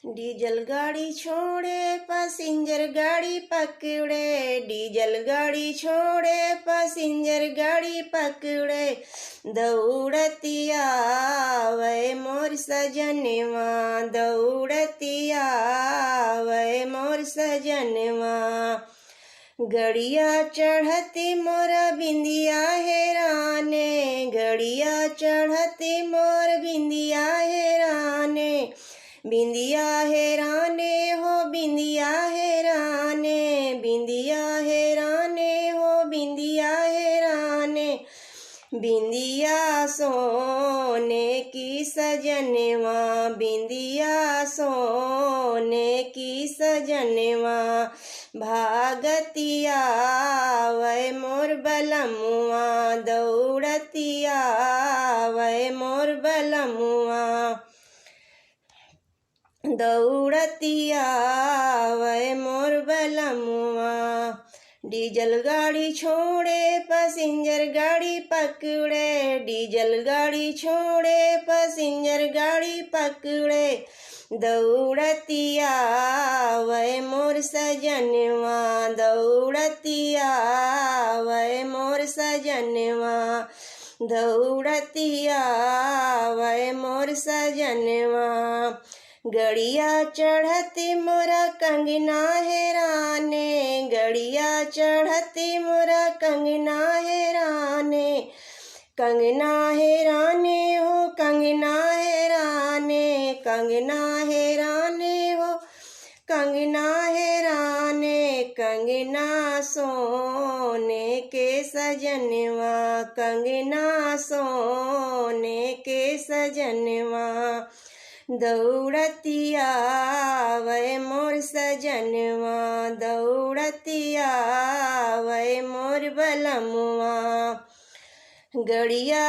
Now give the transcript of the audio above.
Diesel गाड़ी छोड़े passenger गाड़ी पकड़े, डीजल गाड़ी छोड़े पैसेंजर गाड़ी पकड़े, दौड़तिया वै मोर सजनवा, दौड़तिया वै मोर सजनवा। गड़िया चढ़ती मोरा बिंदिया हेराने, गड़िया चढ़ती मोर बिंदिया हेराने, बिंदिया हेराने हो बिंदिया हेराने, बिंदिया हेराने हो बिंदिया हेराने, बिंदिया सोने की सजनवा, बिंदिया सोने की सजनवा। भागतिया वै मोर बलमुआ, दौड़तिया वै मोर बलमुआ, दौड़तिया वै मोर बलमुआ। डीजल गाड़ी छोड़े पैसेंजर गाड़ी पकड़े, डीजल गाड़ी छोड़े पैसेंजर गाड़ी पकड़े, दौड़तिया वै मोर सजनवा, दौड़तिया वै मोर सजनवा, दौड़तिया वै मोर सजनवा। गड़िया चढ़ती मोरा कंगना हेराने, गड़िया चढ़ती मोरा कंगना हेराने, कंगना हेराने हो कंगना हेराने, कंगना हेराने हो कंगना हेराने, कंगना सोने के सजनवा, कंगना सोने के सजनवा। दौड़तिया वै मोर सजनवा, दौड़तिया वै मोर बलमुआ। गड़िया